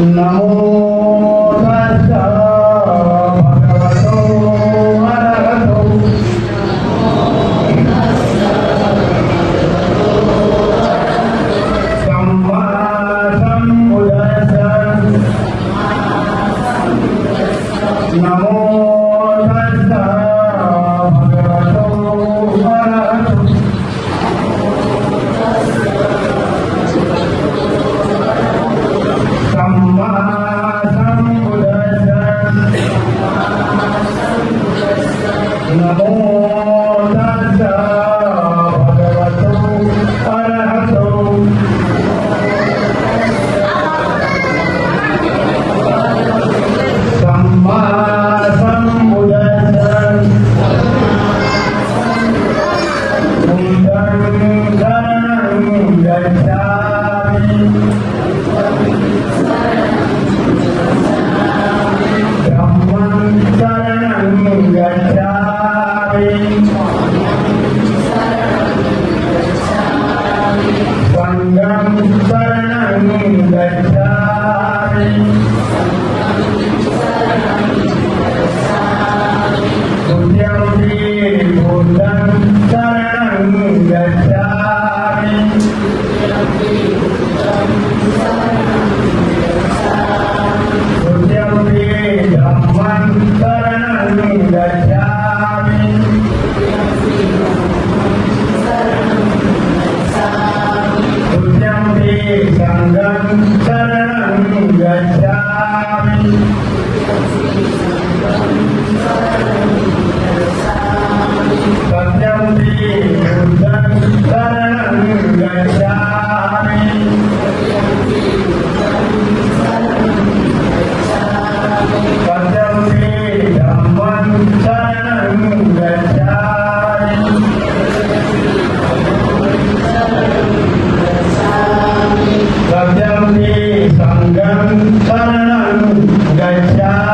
નમો તસ્સા ભગવતો અરહતો સમ્મા સંબુદ્ધસ્સા. નમો તસ્સા ભગવતો અરહતો સમ્મા સંબુદ્ધસ્સા. નમો તસ્સા ભગવતો અરહતો સમ્મા સંબુદ્ધસ્સા. બુદ્ધં શરણં ગચ્છામિ. ધમ્મં શરણં ગચ્છામિ. સંઘં શરણં ગચ્છામિ. तुभ्यंपि बुद्धं शरणं गच्छामि. तुभ्यंपि धम्मं शरणं गच्छामि. तुभ्यंपि संघं शरणं गच्छामि. सत्यंपि बुद्धं शरणं गच्छामि. सत्यंपि धम्मं शरणं गच्छामि. सत्यंपि संघं शरणं गच्छामि.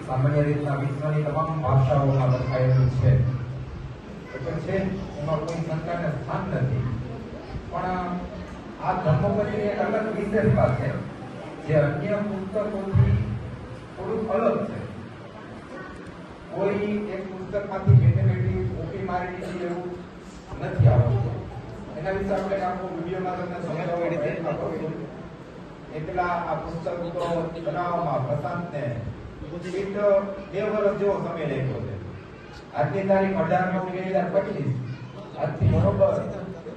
સામાન્ય રીતના વિશ્વની તમામ ભાષાઓમાં લખાયેલું છે એટલે છે એમાં કોઈ શંકાને સ્થાન નથી. પણ આ ધર્મપદની એક અલગ વિશેષતા છે જે અન્ય પુસ્તકોથી થોડુંક અલગ છે. કોઈ એક પુસ્તકમાંથી બેઠી કોપી મારી દીધી એવું નથી આવતું. એના વિશે આપણે આખો વિડીયોમાં તમને સમજાવવાનો પ્રયત્ન કરીશું. એટલા આ પુસ્તક તો બનાવવામાં પ્રશાંતને 2 વર્ષ જેવો સમય લાગ્યો છે. આજની તારીખ 18/9/2025, આજથી બરોબર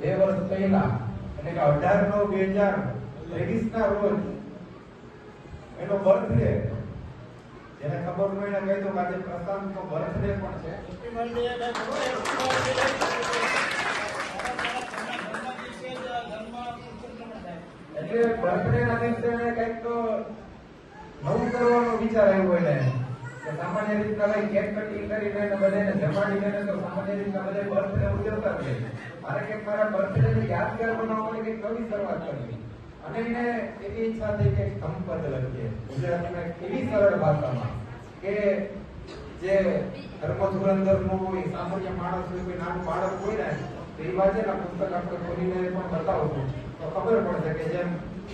2 વર્ષ પહેલા એટલે કે 18/9/2023 ના રોજ એનો બર્થડે, જેને ખબર ન હોય એને કહી દઉં કે આજે પ્રશાંતનો બર્થડે પણ છે. એટલે બર્થડે ના દિવસે કંઈક તો નવું કરવાનો વિચાર આવ્યો એને કે સામાન્ય રીતના ભાઈ કેક કટિંગ કરીને બધાને જમાડીને તો સામાન્ય રીતના બધા બર્થડે ઉજવતા છે. મારે કે મારા બર્થડે ને યાદગાર બનાવવા માટે કંઈક નવી શરૂઆત કરવી અને એને એવી ઈચ્છા થઈ કે સંપદ લખીએ ગુજરાતીમાં એવી સરળ ભાષામાં કે જે ધર્મ ધુરંધરનું હોય, સામાન્ય માણસ હોય, કોઈ નાનું બાળક હોય ને તો એ વાંચેલા પુસ્તક આપણે ખોલીને પણ બતાવશું તો ખબર પડશે કે જેમ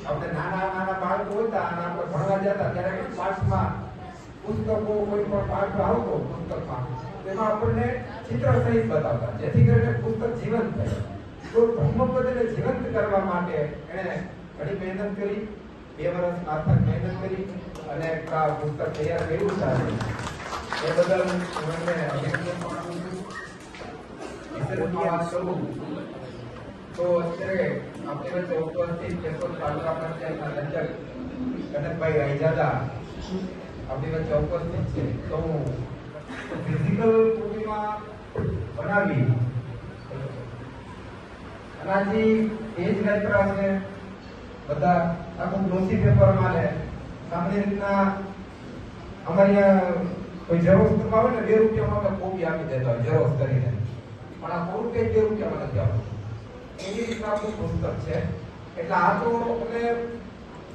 આપણે નાના બાળકો હતા અને આપણે ભણવા જતા ત્યારે પાઠમાં પુસ્તકો કોઈ પણ પાઠ આવતો પુસ્તકમાં તેમાં આપણને ચિત્ર સહિત બતાવતા જેથી કરીને પુસ્તક જીવંત થાય. તો ધર્મપદને જીવંત કરવા માટે એણે ઘણી મહેનત કરી, 2 વર્ષ નાથક મહેનત કરી અને આ પુસ્તક તૈયાર કર્યું છે. એ બદલ હું એમને અભિનંદન આપું છું. વાત કરું તો અત્યારે આપણી વચ્ચે ઉપસ્થિત કેશોદ તાલુકા પંચાયતના અધ્યક્ષ કનકભાઈ રાયજાદા આપણી વચ્ચે ઉપસ્થિત છે. તો ફિઝિકલ કોપીમાં બનાવી અનાજી એજ લેતરા છે બધા આખું ગ્લોસી પેપરમાં લે. સામાન્ય રીતના અમારી કોઈ ઝેરોક્ષ આવે ને 2 રૂપિયામાં કોપી આપી દેતા હોય ઝેરોક્ષ કરીને, પણ આ કોપી 2 રૂપિયામાં નથી આવતું. એવી રીતના આપણું પુસ્તક છે. એટલે આ તો અમે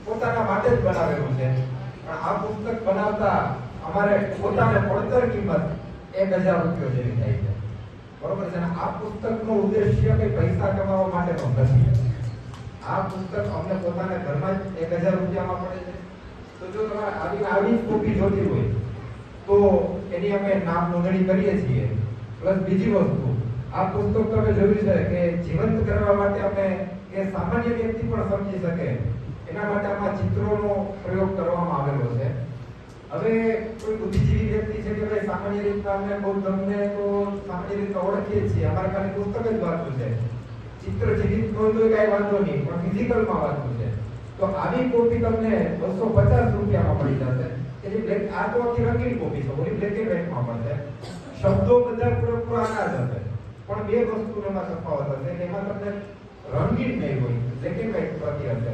પોતાના માટે જ બનાવેલું છે. પણ આ પુસ્તક બનાવતા અમારે પોતાને પડતર કિંમત 1000 રૂપિયા જેવી થાય છે. બરોબર છે ને? આ પુસ્તકનો ઉદ્દેશ્ય કઈ પૈસા કમાવા માટેનો નથી. આ પુસ્તક અમને પોતાના ઘરમાં જ 1000 રૂપિયામાં પડે છે. તો જો તમારે આવી કોપી જોતી હોય તો એની અમે નામ નોંધણી કરીએ છીએ. પ્લસ બીજી વસ્તુ, આ પુસ્તક તમે જોયું છે કે જીવંત કરવા માટે અમે કે સામાન્ય વ્યક્તિ પણ સમજી શકે એના માટે આમાં ચિત્રોનો પ્રયોગ કરવામાં આવેલો છે. હવે કોઈ બુદ્ધિજીવી વ્યક્તિ છે કે ભાઈ સામાન્ય રીતના અમે બહુ તમને તો સામાન્ય રીતના ઓળખીએ છીએ, અમારે ખાલી પુસ્તક જ વાંચવું છે, ચિત્ર જીવિત હોય તો કઈ વાંધો નહીં, પણ ફિઝિકલમાં વાંચવું છે તો આવી કોપી તમને 250 રૂપિયામાં મળી જશે. એટલે બ્લેક આ તો આખી રંગીન કોપી છે, ઓલી બ્લેક એન્ડ વ્હાઇટમાં મળશે. શબ્દો બધા પૂરેપૂરા આના જ હશે, પણ 2 વસ્તુમાં તફાવત હશે. એમાં તમને રંગીન નહીં હોય, બ્લેક એન્ડ વ્હાઇટ પ્રતિ હશે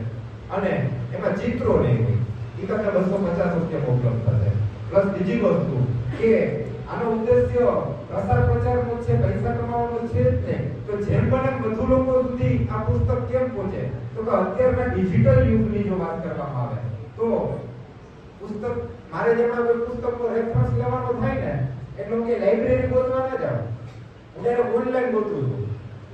અને એમાં ચિત્રો નહીં હોય. એ તમને 250 રૂપિયા ઉપલબ્ધ થશે. પ્લસ બીજી વસ્તુ કે આનો ઉદ્દેશ્ય પ્રસાર પ્રચારનો છે, પૈસા કમાવાનો છે જ નહીં. તો જેમ બને વધુ લોકો સુધી આ પુસ્તક કેમ પહોંચે તો કે અત્યારના ડિજિટલ યુગની જો વાત કરવામાં આવે તો પુસ્તક મારે જેમાં કોઈ પુસ્તકનો રેફરન્સ લેવાનો થાય ને એટલે કે લાઇબ્રેરી ગોતવા ન જાવ, હું એને ઓનલાઈન ગોતું છું.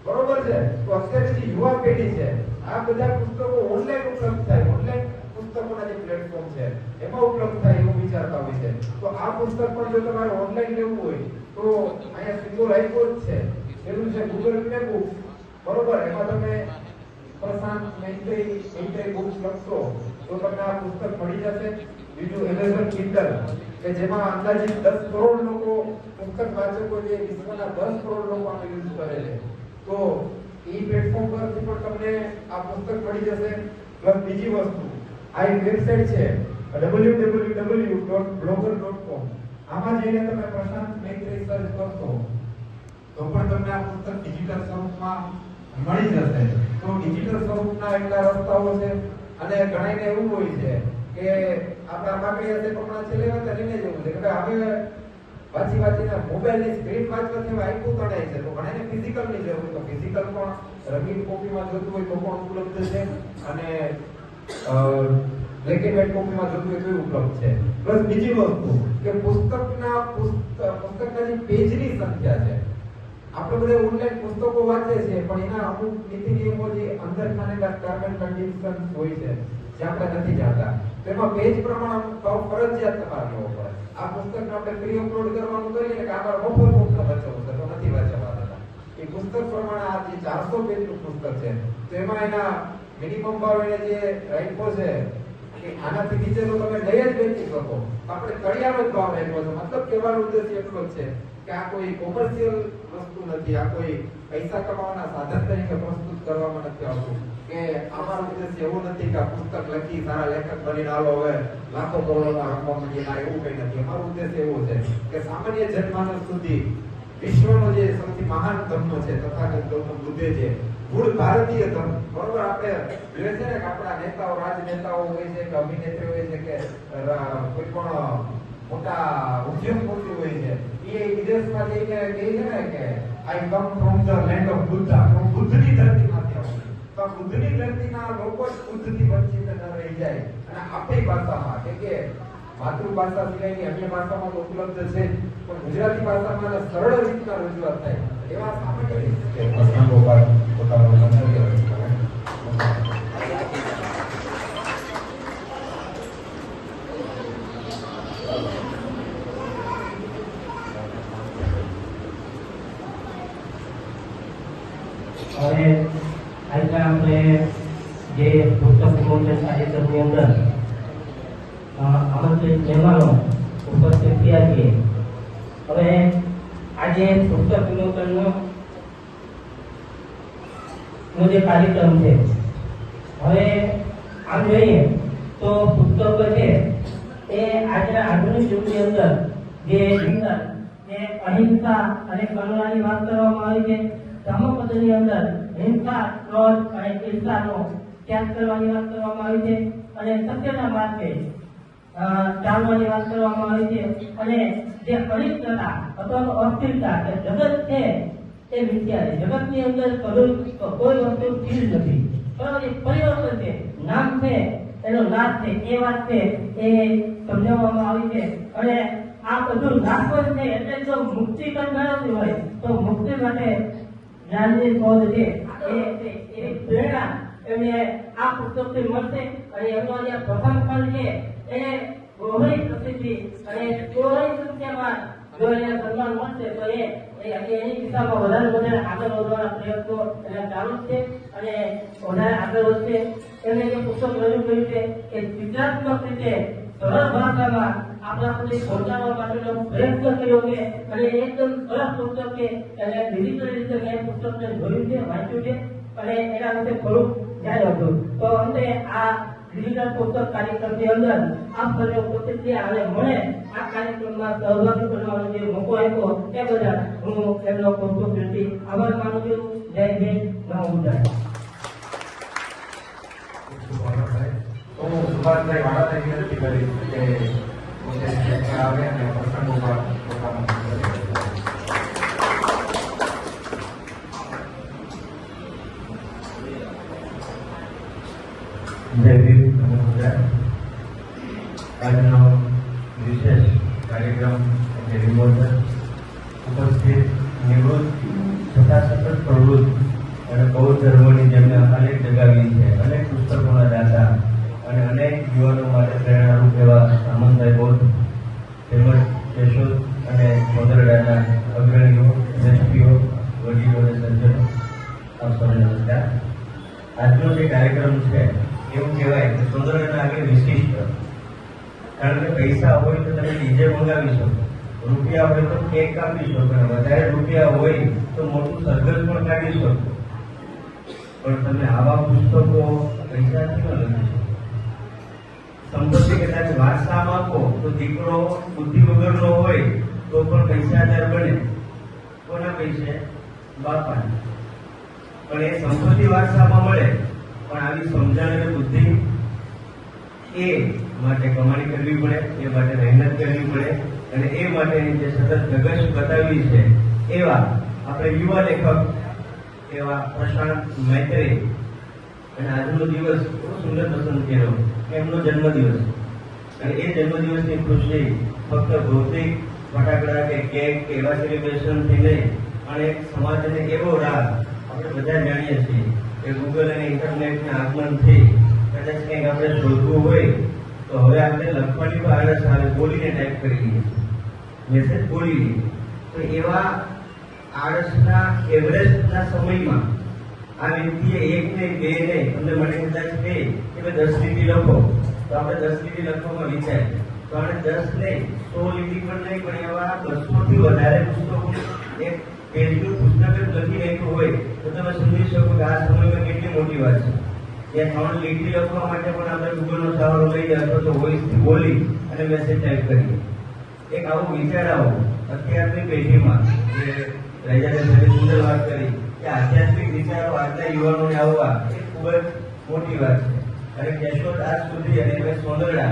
બરોબર છે? તો અત્યારે જે યુવા પેઢી છે આ બધા પુસ્તકો ઓનલાઈન ઉપલબ્ધ થાય, ઓનલાઈન પુસ્તક પુસ્તકોના જે પ્લેટફોર્મ છે એમાં ઉપલબ્ધ થાય એવું વિચારતા હોય છે. તો આ પુસ્તક પણ જો તમારે ઓનલાઈન લેવું હોય તો અહીંયા સિમ્બોલ આપ્યો જ છે, પેલું છે ગૂગલ પ્લે બુક, બરોબર. એમાં તમે પ્રશાંત મૈત્રી બુક્સ લખશો તો તમને આ પુસ્તક મળી જશે. બીજું એમેઝોન કિન્ડલ કે જેમાં અંદાજિત 10 કરોડ લોકો પુસ્તક વાચકો જે વિશ્વના 10 કરોડ લોકો આનો યુઝ કરે છે, તો ઈ પ્લેટફોર્મ પરથી પણ તમને આ પુસ્તક મળી જશે. પ્લસ બીજી વસ્તુ, આ એક વેબસાઇટ છે www.blogger.com. આમાં જઈને તમે પ્રશાંત મૈત્રી સર્ચ કરશો તો પણ તમને આ પુસ્તક ડિજિટલ સ્વરૂપમાં મળી જશે. તો ડિજિટલ સ્વરૂપના એટલા રસ્તાઓ છે. અને ઘણાને એવું હોય છે કે આપણા માગણીયા છે પ્રમાણે છેલ્લે વાત લઈને જવું છે કે હવે વાંચીને મોબાઈલની સ્ક્રીન વાંચવાથી આંખો તણાય છે, તો ઘણાને ફિઝિકલની જરૂર હોય. તો ફિઝિકલ પણ રંગીન કોપીમાં જોતું હોય તો પણ ઉપલબ્ધ છે, અને બ્લેક એન્ડ વ્હાઇટ કોપીમાં જોતું હોય તો ઉપલબ્ધ છે. પ્લસ બીજી વસ્તુ કે પુસ્તકના જે પેજની સંખ્યા છે, આપણે બધા ઓનલાઈન પુસ્તકો વાંચીએ છીએ પણ એના અમુક નીતિ નિયમો જે અંદર ખાનેલા ટર્મ એન્ડ કન્ડિશન્સ હોય છે જે આપણે નથી જાણતા, તો એમાં પેજ પ્રમાણે ફરજિયાત તમારે લેવો પડે. આ પુસ્તકને આપણે ફ્રી અપલોડ કરવાનું કરીએ કે આમાં મફત પુસ્તક વાંચવું છે તો નથી વાંચવા દેતા. એ પુસ્તક પ્રમાણે આ જે 400 પેજનું પુસ્તક છે તો એમાં એના મિનિમમ ભાવ એને જે રાખ્યો છે કે આનાથી નીચે તો તમે લઈ જ વેચી શકો. આપણે તળિયાનો જ ભાવ રાખ્યો છે. મતલબ કહેવાનો ઉદ્દેશ્ય એટલો જ છે કે આ કોઈ કોમર્શિયલ વસ્તુ નથી, આ કોઈ પૈસા કમાવાના સાધન તરીકે પ્રસ્તુત કરવામાં નથી આવતું. કે અમારો ઉદ્દેશ્ય એવો નથી કે આ પુસ્તક લખી સારા લેખક બનીને આલો હવે લાખો કરોડોના રકમ મળીને એવું કંઈ નથી. અમારો ઉદ્દેશ્ય એવો છે કે સામાન્ય જનમાનસ સુધી વિશ્વનો જે સૌથી મહાન ધર્મ છે તથાગત ગૌતમ બુદ્ધે જે મૂળ ભારતીય ધર્મ, બરોબર. આપણે જોઈએ છે ને કે આપણા નેતાઓ, રાજનેતાઓ હોય છે કે અભિનેત્રી હોય છે કે કોઈ પણ મોટા ઉદ્યોગપતિ હોય છે, એ વિદેશમાં જઈને કહે છે ને કે I come from the land of Buddha, હું બુદ્ધની ધરતીમાંથી આવું છું. તો બુદ્ધની ધરતીના લોકો જ બુદ્ધથી વંચિત ન રહી જાય. અને આપણી ભાષામાં કે માતૃભાષા સિવાયની અન્ય ભાષામાં તો ઉપલબ્ધ છે, પણ ગુજરાતી ભાષામાં સરળ રીતના રજૂઆત થાય એવા સામાન્ય રીતે પ્રસંગો પર પોતાનો મંતવ્ય રજૂ કરે. હવે આજના આપણે જે પુસ્તક વિમોચન કાર્યક્રમની અંદર આમંત્રિત મહેમાનો ઉપસ્થિત થયા છીએ. હવે આજે પુસ્તક વિમોચનનો જે કાર્યક્રમ છે, હવે આમ જોઈએ તો પુસ્તકો છે એ આજના આધુનિક યુગની અંદર જે અહિંસા અને કરુણાની વાત કરવામાં આવી છે, ધર્મપદની અંદર હિંસા, ક્રોધ અને ઈર્ષાનો ત્યાગ કરવાની વાત કરવામાં આવી છે, અને સત્યના માર્ગે ચાલવાની વાત કરવામાં આવી છે, અને જે અનિશ્ચિતતા અથવા અસ્થિરતા કે જગત છે એ મિથ્યા છે. જગતની અંદર કોઈ વસ્તુ સ્થિર નથી, બરાબર. એ પરિવર્તન છે, નામ છે એનો નાશ છે, એ વાત છે એ સમજાવવામાં આવી છે. અને આ બધું નાશવંત છે એટલે જો મુક્તિ પણ મેળવવી હોય તો મુક્તિ માટે જ્ઞાનની શોધ છે એ પ્રેરણા એમને આ પુસ્તકથી મળશે. અને એમનો જે પ્રથમ ફળ છે એ ગૌરવ પ્રસિદ્ધિ અને ગૌરવ સંખ્યામાં જો એને સન્માન મળશે તો એની દિશામાં વધારે આગળ વધવાના પ્રયત્નો એના ચાલુ છે અને વધારે આગળ વધશે. એમને જે પુસ્તક રજૂ કર્યું છે એ ચિત્રાત્મક રીતે સરળ ભાષામાં આપણા સુધી પહોંચાડવા માટેનો પ્રયત્ન કર્યો છે, અને એકદમ સરસ પુસ્તક છે. અને ડિજિટલ રીતે મેં પુસ્તકને જોયું છે, વાંચ્યું છે, અને એના વિશે થોડુંક જાણ્યું હતું. તો અંતે આ ડિજિટલ પુસ્તક કાર્યક્રમની અંદર આપ સર્વે ઉપસ્થિત છે અને મને આ કાર્યક્રમમાં સહભાગી બનવાનો જે મોકો આપ્યો તે બદલ હું એમનો ખૂબ ખૂબ દિલથી આભાર માનું છું. જય હિન્દ, નમો બુદ્ધાય. હું સુભાષભાઈ વાળાને વિનંતી કરીશ કે આવે અને પ્રસંગો પર પોતાનો જય ભીમ, નમો બુદ્ધાય. આજનો વિશેષ કાર્યક્રમ એટલે વિમોચન ઉપસ્થિત નિવૃત્ત તથા સતત પ્રવૃત્ત અને બૌદ્ધ ધર્મોની જેમને અનેક જગાવી છે, અનેક પુસ્તકોના દાતા અને અનેક યુવાનો સામંતભાઈ બોધ તેમજ કેશોદ અને સોંદરડાના અગ્રણીઓ, દ્રષ્ટિઓ, વડીલો અને સજ્જનો, આપ સૌને નમસ્કાર. આજનો જે કાર્યક્રમ છે એવું કહેવાય કે સોંદરડાના આગળ વિશિષ્ટ, કારણ કે પૈસા હોય તો તમે ડીજે મંગાવી શકો, રૂપિયા હોય તો કેક કાપી શકો, અને વધારે રૂપિયા હોય તો મોટું સરઘસ પણ કાઢી શકો, પણ તમે આવા પુસ્તકો પૈસાથી ન લખી શકો. સંપત્તિ કદાચ વારસામાં આપો તો દીકરો બુદ્ધિ વગરનો હોય તો પણ પૈસાદાર બને. કોના પૈસે? બાપાને. પણ એ સંપત્તિ વારસામાં મળે, પણ આવી સમજણ અને બુદ્ધિ એ માટે કમાણી કરવી પડે, એ માટે મહેનત કરવી પડે, અને એ માટેની જે સતત ધગશ બતાવી છે એવા આપણે યુવા લેખક એવા પ્રશાંત મૈત્રી, અને આજનો દિવસ બહુ સુંદર પસંદ કર્યો, એમનો જન્મદિવસ, અને એ જન્મદિવસની ખુશી ફક્ત ભૌતિક ફટાકડા કે કેક કે એવા સેલિબ્રેશનથી નહીં, અને સમાજને એવો રાહ આપણે બધા જાણીએ છીએ કે ગૂગલ અને ઇન્ટરનેટના આગમનથી કદાચ કંઈક આપણે શોધવું હોય તો હવે આપણે લખવાની પણ આળસ આવે, બોલીને ટાઈપ કરી લઈએ, મેસેજ બોલી લઈએ. તો એવા આળસના એવરેસ્ટના સમયમાં આ વ્યક્તિએ એક નહીં, બે નહીં, તમને મને કદાચ કહે કે ભાઈ 10 લીટી લખો, તો આપણે 10 લીટી લખવામાં વિચારીએ તો આપણે 10 નહીં, 100 લીટી પણ નહીં, પણ એવા 200 થી વધારે પુસ્તકો એક પેજનું પુસ્તક જ લખી નાખ્યું હોય તો તમે સમજી શકો કે આ સમયમાં કેટલી મોટી વાત છે. ત્યાં 3 લીટી લખવા માટે પણ આપણે ગૂગલનો સહારો લઈએ અથવા તો વોઇસથી બોલી અને મેસેજ ટાઈપ કરીએ. એક આવો વિચાર આવો અત્યારની પેઢીમાં, જે રાજાને સુંદર વાત કરી કે આધ્યાત્મિક વિચારો આજના યુવાનોને આવવા એ ખૂબ જ મોટી વાત છે. અને કેશોદ આજ સુધી અને સોંદરડા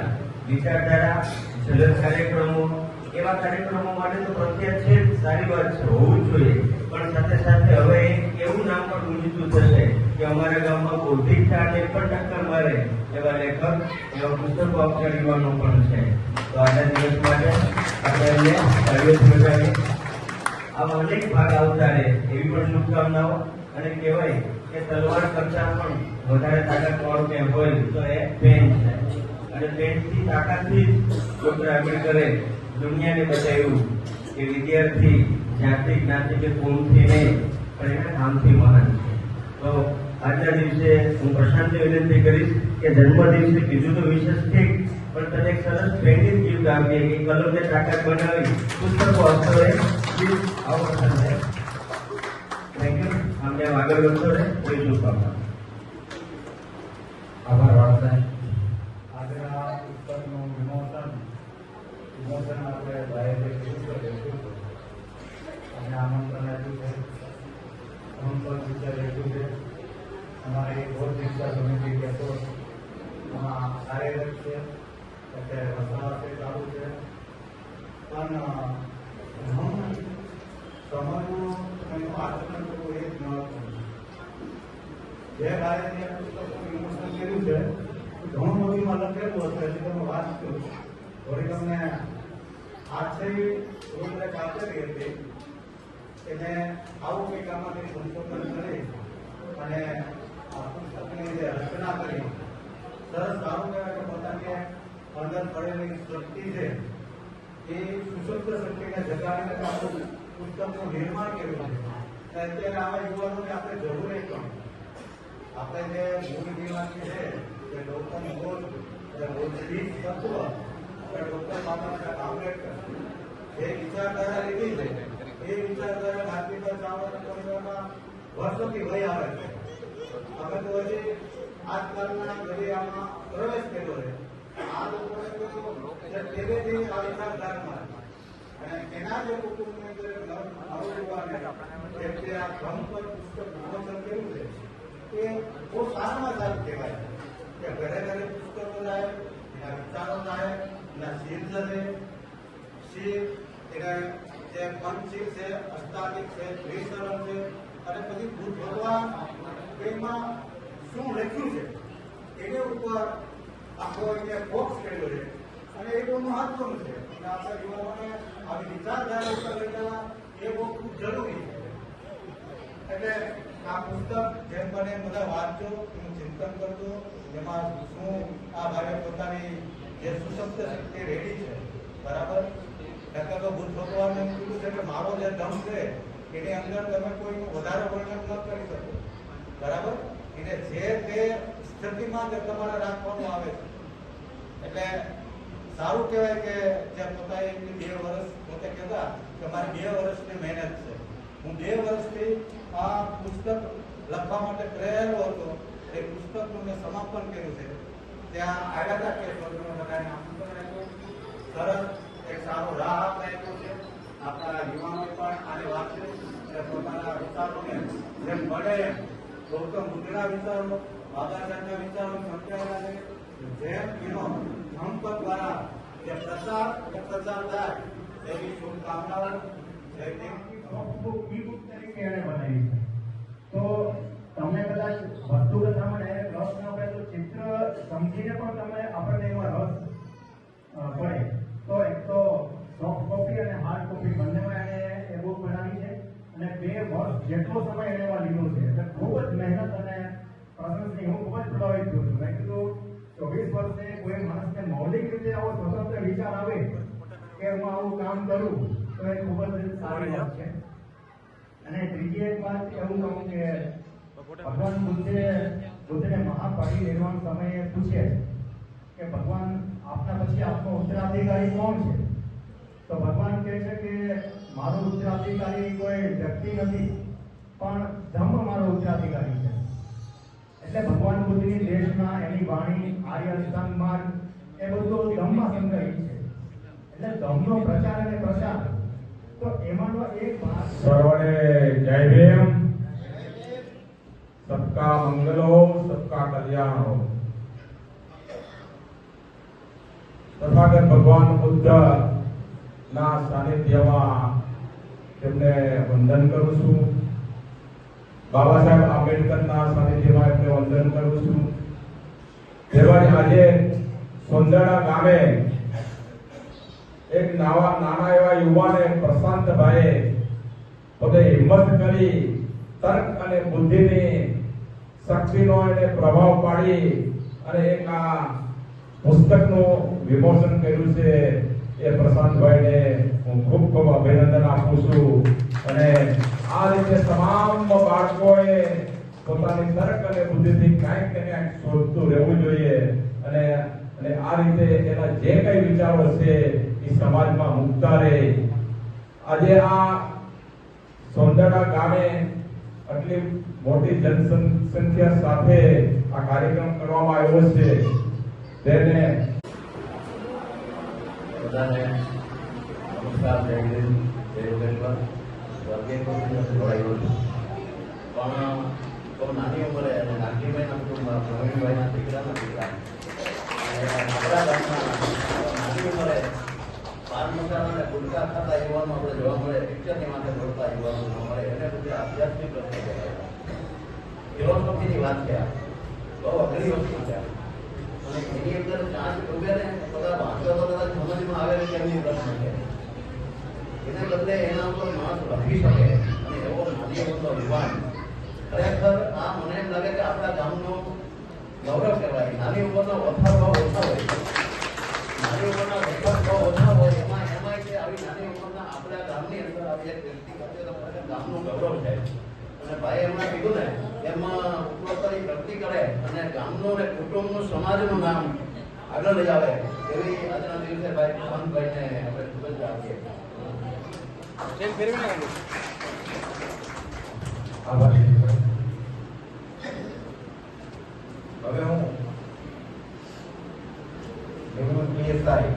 વિચારધારા, ઝલક કાર્યક્રમો, એવા કાર્યક્રમો માટે તો પ્રખ્યાત છે, સારી વાત છે, હોવું જ જોઈએ. પણ સાથે સાથે હવે એવું નામ પણ ગુંજતું થશે કે અમારા ગામમાં બૌદ્ધિકતાને પણ ટક્કર મારે એવા લેખક, એવા પુસ્તકો આપતા યુવાનો પણ છે. તો આજના દિવસ માટે આપણે એમને તાળીઓથી વધાવીએ. આવા અનેક ભાગ આવતા રહે એવી પણ શુભકામનાઓ. અને કહેવાય કે તલવાર કરતા પણ વધારે તાકાતવાળું ક્યાં હોય તો એ પેન છે, અને પેનથી તાકાતથી ડોક્ટર આંબેડકરે દુનિયાને બતાવ્યું કે વિદ્યાર્થી જાતિ, જ્ઞાતિ કે કોમથી નહીં, પણ એના કામથી મહાન છે. તો આજના દિવસે હું પ્રશાંતને વિનંતી કરીશ કે જન્મ દિવસે બીજું તો વિશેષ ઠીક, પણ તને એક સરસ ટ્રેનિંગ ગિફ્ટ આપીએ કે કલમને તાકાત બનાવી પુસ્તકો હસ્તરે આવો પસંદ છે. Thank you. આમને આગળ વધતો રહે કોઈ શુભકામના. આભાર વાળા. આજના પુસ્તકનું વિમોચન આપણે ભાઈએ શરૂ કર્યું અને આમંત્રણ આપ્યું છે, આમંત્રણ વિચાર આપ્યું છે. અમારી બોર્ડ શિક્ષા સમિતિ કેશોદમાં કાર્યરત છે, અત્યારે વસાહતે ચાલુ છે. પણ સમયનું આચરણ કરવું એ જ મહત્વનું. જે કાર્યને પુસ્તકોનું વિમોચન કર્યું છે ઘણું બધું લખેલું હશે, એટલે તમે વાંચજો. થોડી તમને આજથી રૂપરેખ આપેલી હતી એને આવું કંઈક આમાંથી સંશોધન કરી અને આ પુસ્તકની જે રચના કરી, સરસ સારું કહેવાય કે પોતાની અંદર પડેલી શક્તિ છે એ સુશબ્દ શક્તિને જગાડીને આપણું પુસ્તકનું નિર્માણ કર્યું છે. અત્યારે આવા યુવાનોને આપણે જરૂર નહીં, પણ આપણે જે મૂળ જીવનની છે જે લોકોનો બોધ, જે બોધથી તત્વ ડોક્ટર બાબા સાહેબ આંબેડકર જે વિચારધારા લીધી છે એ વિચારધારા ભારતીય સામાન્ય પરિવારમાં વર્ષોથી વહી આવે છે. અમે તો હજી આજકાલના ઘડિયામાં પ્રવેશ કર્યો છે. આ લોકોને તો પહેલેથી આ વિચારધારામાં અને એના જે કુટુંબની અંદર નવયુવાને જે આ ક્રમ પર પુસ્તક વિમોચન કર્યું છે એ બહુ સારામાં સારું કહેવાય કે ઘરે ઘરે પુસ્તકો થાય, એના વિચારો થાય, એના શીર છે, શીર એના જે પંચશીલ છે, અષ્ટાદિક છે, ત્રિશરણ છે, અને પછી બુદ્ધ ભગવાન એમાં શું લખ્યું છે એને ઉપર આખો એને બોક્સ કર્યો છે, અને એ બહુ મહત્વનું છે. અને આપણા યુવાનોને આવી વિચારધારા ઉપર લઈ જવા એ બહુ ખૂબ જરૂરી છે. એટલે આ પુસ્તક જેમ બને બધા વાંચજો, એનું ચિંતન કરજો. એમાં શું આ ભાઈએ પોતાની જે સુશબ્દ છે તે રેડી છે, બરાબર. નકર તો બુદ્ધ ભગવાને એમ કીધું છે કે મારો જે દમ છે એની અંદર તમે કોઈનું વધારે વર્ણન ન કરી શકો, બરાબર. એટલે જે તે સ્થિતિમાં જ તમારે રાખવાનું આવે છે. એટલે સારું કહેવાય કે જે પોતાએ એમની 2 વર્ષ પોતે કહેતા કે મારી 2 વર્ષની મહેનત છે, હું 2 વર્ષથી આ પુસ્તક લખવા માટે પ્રેરેલો હતો. એ પુસ્તકનું મેં સમાપન કર્યું છે. ત્યાં આવ્યા હતા કે બધાને આમંત્રણ આપ્યું, સરસ એક સારો રાહ આપ્યો છે. આપણા યુવાનોએ પણ આની વાત છે કે પોતાના વિચારોને જેમ બને એમ ગૌતમ બુદ્ધના વિચારો, બાબા સાહેબના વિચારો સંકળાયેલા છે. જેમ એનો સંપર્ક દ્વારા જે પ્રચાર થાય એવી શુભકામનાઓ. જય હિન્દ. ઈ-બુક તરીકે એને બનાવી છે. તો તમને કદાચ વસ્તુગતમાં ડાયરેક્ટ રસ ન પડે તો ચિત્ર સમજીને પણ તમે આપણને એમાં રસ પડે તો એક તો સોફ્ટ કોપી અને હાર્ડ કોપી બંનેમાં એને એ બુક બનાવી છે અને 2 વર્ષ જેટલો સમય એને એમાં લીધો છે. એટલે ખૂબ જ મહેનત અને પ્રશંસનીય. હું ખૂબ જ પ્રભાવિત થયો છું. મેં કીધું 24 વર્ષે કોઈ માણસને મૌલિક રીતે આવો સ્વતંત્ર વિચાર આવે કે હું આવું કામ કરું તો એ ખૂબ જ સારી વાત છે. અને ત્રીજી એક વાત એવું કહું કે ભગવાન બુદ્ધને મહાપરિનિર્વાણ સમયે પૂછે કે ભગવાન આપના પછી આપનો ઉત્તરાધિકારી કોણ છે? તો ભગવાન કહે છે કે મારો ઉત્તરાધિકારી કોઈ વ્યક્તિ નથી પણ ધમ્મ મારો ઉત્તરાધિકારી છે. એટલે ભગવાન બુદ્ધની દેશના એની વાણી આર્ય અષ્ટાંગ માર્ગ એ બધું ધમ્મમાં સંગ્રહિત છે. એટલે ધમ્મનો પ્રચાર અને પ્રસાર તો એમાંનો એક ભાગ સર્વને જય ભીમ. सबका मंगल हो, सबका कल्याण हो. તથાગત ભગવાન બુદ્ધ ના સાનિધ્યમાં તેમને વંદન કરું છું. બાબા સાહેબ આંબેડકર ના સાનિધ્યમાં એમને વંદન કરું છું. તેવા આજે સોંદરડા ગામે એક નાના એવા યુવાને પ્રશાંતભાઈએ પોતે હિંમત કરી તર્ક અને બુદ્ધિની શક્તિનો એને પ્રભાવ પાડી અને એક આ પુસ્તકનું વિમોચન કર્યું છે. એ પ્રશાંતભાઈને હું ખૂબ ખૂબ અભિનંદન આપું છું. અને આ રીતે તમામ બાળકોએ પોતાની તર્ક અને બુદ્ધિથી ક્યાંક ને ક્યાંક શોધતું રહેવું જોઈએ અને આ રીતે એના જે કઈ વિચારો છે એ સમાજમાં મૂકતા રહે. આજે આ સોંદરડા ગામે આટલી મોટી જનસંખ્યા સાથે આ કાર્યક્રમ કરવામાં આવ્યો છે તેને બધાને નમસ્કાર. જય હિન્દ, જય યોગેશ્વર. વર્ગીય કોશિશ જોડાયો છું પણ બહુ નાની ઉંમરે અને નાનજીભાઈના કુટુંબમાં પ્રવીણભાઈના દીકરાના દીકરા આપણા ગામના નાની ઉંમરે પાન મસાલા અને ગુટખા ખાતા યુવાનો આપણે જોવા મળે. પિક્ચરની માથે દોડતા યુવાનો જોવા મળે. એને બધે આધ્યાત્મિક રસ્તે ફિલોસોફીની વાત છે. બહુ અઘરી વસ્તુ છે અને એની અંદર ચાંદ ડૂબે ને બધા વાંચો તો કદાચ સમજમાં આવે કે કેમની પ્રશ્ન છે. એને બદલે એના ઉપર માણસ લખી શકે અને એવો નાની ઉંમરનો યુવાન ખરેખર આ મને એમ લાગે કે આપણા ગામનો ગૌરવ કહેવાય. નાની ઉંમરનો વફાર ભાવ ઓછા હોય, નાની ઉંમરના વફાર ભાવ ઓછા હોય એમાં કે આવી નાની ઉંમરના આપણા ગામની અંદર આવી એક વ્યક્તિ કરશે તો ખરેખર ગામનું ગૌરવ છે. અને ભાઈ એમણે કીધું ને એમાં ઉપરોત્તરી પ્રગતિ કરે અને ગામનું ને કુટુંબનું સમાજનું નામ આગળ લઈ આવે એવી આજના દિવસે ભાઈ મોહનભાઈને આપણે શુભેચ્છા આપીએ. હવે હું નિવૃત્ત પીએસઆઈ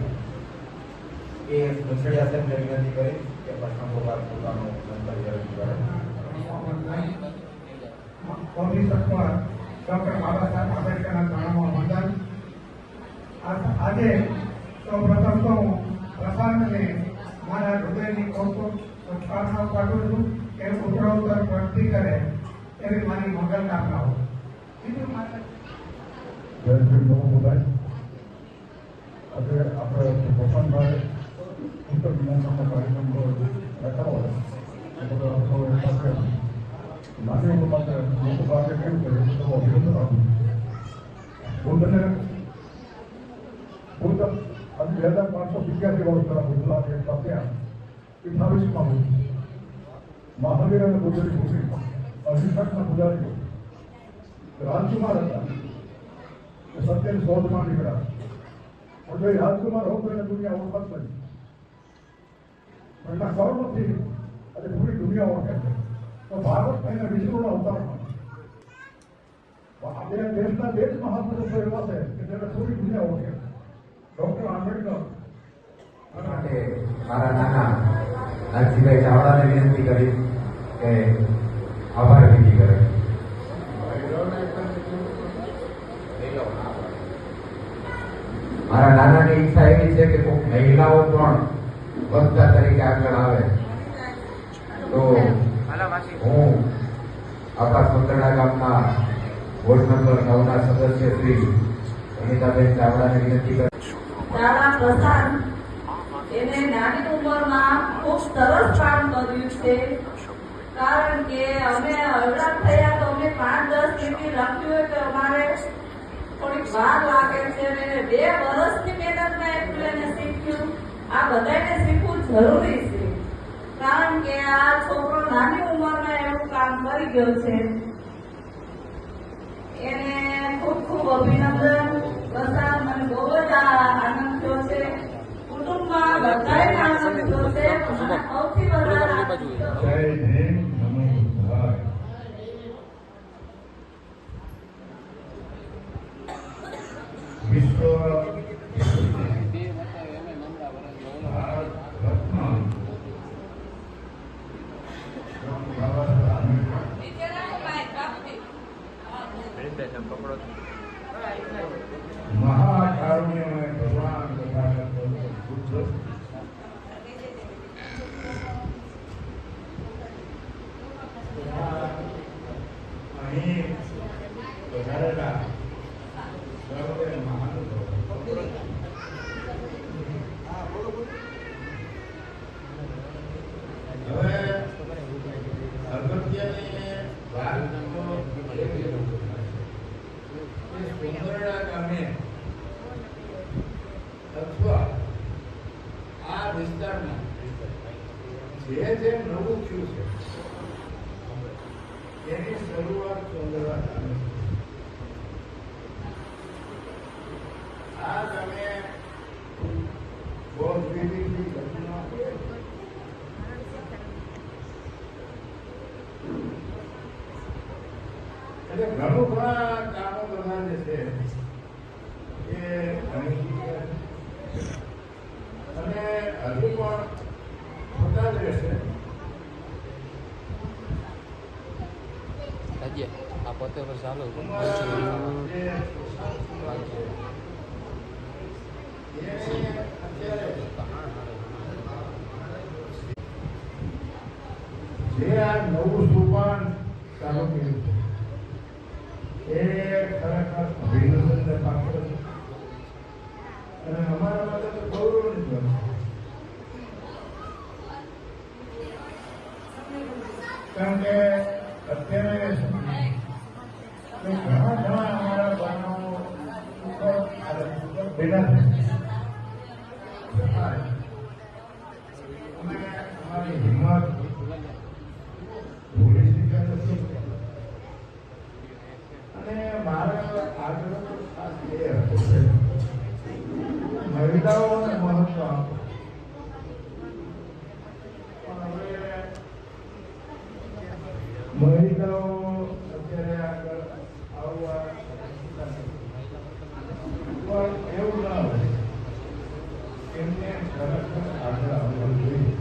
એ મુંસળિયા સાહેબને વિનંતી કરી કે પ્રશ્નો બાદ પોતાનું મંતવ્ય રજૂ કરે. કોંગ્રેસ અથવા ડોક્ટર બાબા સાહેબ આંબેડકરના કારણમાં વંદન. આજે સૌપ્રથમ તો હું પ્રશાંતને મારા હૃદયની પ્રાર્થના પાઠવું છું કે ઉત્તરોત્તર પ્રગતિ કરે એવી મારી મંગલ કામનાઓ. બીજું મારે જય શ્રી મોહનભાઈ. આજે આપણે ભૂષણભાઈ ઉત્તર વિધાનસભા કાર્યક્રમ રખાવો નાની ઉંમર માટે લોકો પાસે કેમ કરે તો અભિનંદન આપું. બુદ્ધને બુદ્ધ 587 વર્ષના ગુજરાત એક સત્યા 28માં મહાવીર અને બુદ્ધની ભૂમિ અધિષ્ઠાનના પૂજારીઓ રાજકુમાર હતા એ સત્યની શોધમાં નીકળ્યા પણ જો એ રાજકુમાર હોત તો એને દુનિયા ઓળખત નહીં પણ એના કર્મથી આજે પૂરી દુનિયા ઓળખે છે તો ભાગવત એને વિષ્ણુના અવતારમાં આપણે દેશના બે જ મહાપુરુષો એવા છે કે જેને પૂરી દુનિયા ઓળખે ડોક્ટર આંબેડકર માટે મારા નાના નાગજીભાઈ ચાવડાને વિનંતી કરી કે આભાર વિધિ કરે. મારા નાનાની ઈચ્છા એવી છે કે કોઈ મહિલાઓ પણ વક્તા તરીકે આગળ આવે તો હું આપણા સુંદરડા ગામના વોર્ડ નંબર 9 ના સદસ્ય શ્રી અનિતાબેન ચાવડાને વિનંતી કરી. દાદા પ્રસાદ એને નાની ઉંમરમાં ખૂબ સરસ કામ કર્યું છે કારણ કે અમે અવરાત થયા તો અમે 5-10 લીટી લખ્યું હોય તો અમારે થોડીક વાર લાગે છે અને 2 વર્ષની મહેનતમાં એટલું એને શીખ્યું. આ બધાને શીખવું જરૂરી છે કારણ કે આ છોકરો નાની ઉંમરમાં એવું કામ કરી ગયો છે. એને ખૂબ ખૂબ અભિનંદન. પ્રસાદ મને બહુ જ આનંદ થયો છે. કુટુંબમાં બધાને આનંદ થયો છે. મને સૌથી વધારે આનંદ થયો. જય ભીમ નમો બુદ્ધાય. વિશ્વ ભારત રત્ન મહાકારુણ્યમય ભગવાન તથાગત બુદ્ધ અહીં વધારેલા સર્વે મહાનુભાવો હવે અગત્યની વાત સુંદરડા ગામે અથવા આ વિસ્તારમાં જે નવું થયું છે તેની શરૂઆત સુંદરડા ગામે. આ ગામે બહુ વિવિધ ઘટના એટલે ઘણું ઘણા કામો બધા જે છે એ અને હજુ પણ થતા જ રહેશે. આ પોતે પર ચાલુ જે આ નવું સોપાન ચાલુ કર્યું છે એ ખરેખર અભિનંદનને પાત્ર છે અને અમારા માટે તો ગૌરવની જ વાત છે કારણ કે અત્યારે ઘણા અમારા બનાવો ભેગા થાય અમે અમારી હિંમત ભૂલી શક્યા નથી અને મારા આગળ ખાસ એ હતો મહિલાઓને મહત્વ આપો. પણ હવે મહિલાઓ અત્યારે આગળ આવવા પણ એવું ના હોય એમને ખરેખર આગળ આવવું જોઈએ.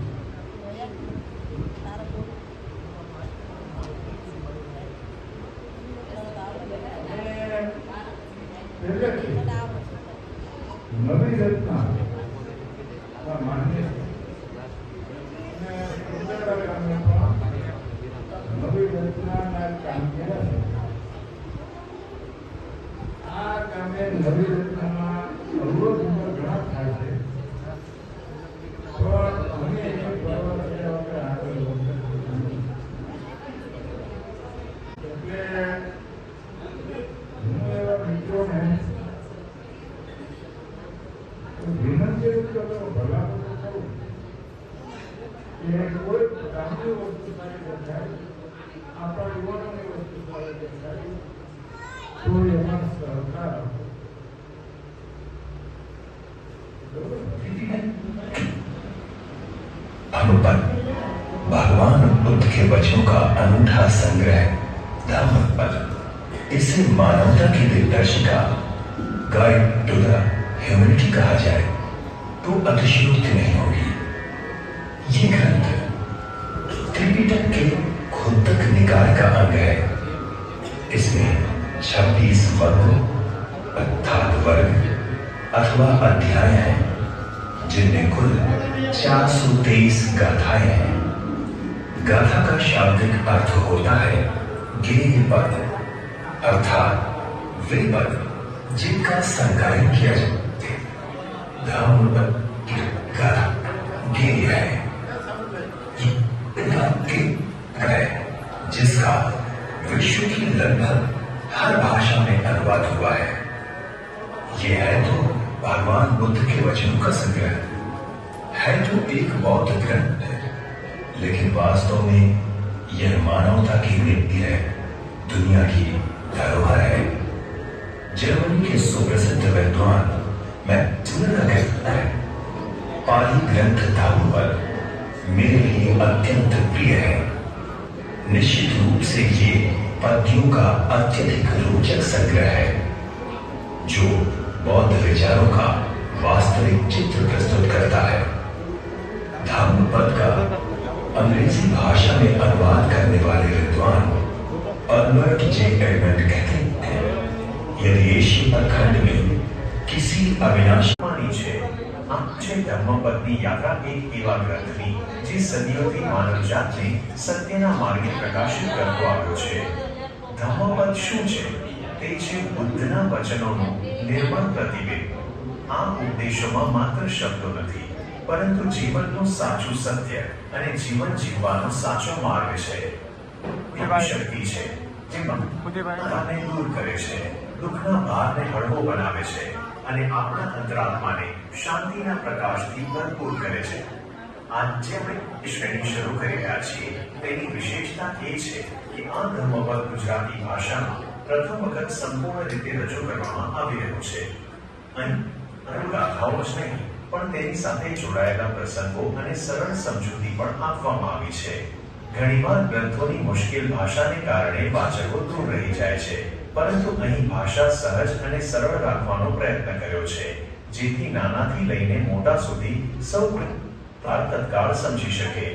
નવી રચના માન્ય નવી રચનાના કામ કર્યા છે. આ કામે નવી રચનામાં અવરોધ ઘણા થાય છે પણ અમે આગળ એટલે હું એવા મિત્રોને કોઈ ગામની વસ્તુ સારી દેખાય, આપણા યુવાનોની વસ્તુ સારી દેખાય, તો એમાં સરકાર धम्मपद भगवान बुद्ध के वचनों का अनूठा संग्रह धम्मपद। इसे मानवता की दिग्दर्शिका गाइड टू द ह्यूमैनिटी कहा जाए तो अतिशयोक्ति नहीं होगी। ये ग्रंथ त्रिपिटक के खुद्दक निकाय का अंग है। इसमें 26 वर्गों अर्थात वर्ग अथवा अध्याय हैं, जिनमें कुल 423 गाथाएं हैं। गाथा का शाब्दिक अर्थ होता है गेय पद, अर्थात वे पद जिनका संगायन किया जाता है। धम्मपद की गाथा गेय है, जिसका विश्व की लगभग हर भाषा में अनुवाद हुआ है। यह है तो भगवान बुद्ध के वचनों का संग्रह, है तो एक बौद्ध ग्रंथ है, लेकिन वास्तव में यह मानवता की नीति है, दुनिया की धरोहर है। जर्मनी के सुप्रसिद्ध विद्वान मैक्सवेल का कहना है, पाली ग्रंथ धम्मपद मेरे लिए अत्यंत प्रिय है। निश्चित रूप से ये पद्यों का अत्यधिक रोचक संग्रह है, जो बौद्ध विचारों का वास्तविक चित्र प्रस्तुत करता है। धम्मपद का अंग्रेजी भाषा में अनुवाद करने वाले विद्वान अल्बर्ट जे एडमंड कहते हैं, यदि एशिया खंड में किसी अविनाशी ધમ્મપદની યાત્રા એક એવા ગ્રંથની જે સદીઓથી માનવજાતને સત્યના માર્ગે પ્રકાશિત કરતો આવ્યો છે। ધમ્મપદ શું છે? તે છે બુદ્ધના વચનોનું નિર્મળ પ્રતિબિંબ। આ ઉપદેશોમાં માત્ર શબ્દો નથી, પરંતુ જીવનનું સાચું સત્ય અને જીવન જીવવાનો સાચો માર્ગ છે। એવી શક્તિ છે જે મનને દૂર કરે છે, દુઃખના ભારને હળવો બનાવે છે અને આપણા અંતરાત્માને શાંતિના પ્રકાશથી ભરપૂર કરે છે। आज જે આપણે શ્રેણી શરૂ કરી રહ્યા છીએ તેની વિશેષતા એ છે કે આ ધર્મપદ ગુજરાતી ભાષામાં પ્રથમ વખત સંપૂર્ણ રીતે રજૂ કરવામાં આવી રહ્યું છે। અહીં ગાથાઓ જ નહીં, પણ તેની સાથે જોડાયેલા પ્રસંગો અને સરળ સમજૂતી પણ આપવામાં આવી છે। ઘણીવાર ગ્રંથોની મુશ્કેલ ભાષાને કારણે વાચકો દૂર રહી જાય છે, પરંતુ અહીં ભાષા સહજ અને સરળ રાખવાનો પ્રયત્ન કર્યો છે, જેથી નાનાથી લઈને મોટા સુધી સૌ તત્કાળ સમજી શકે।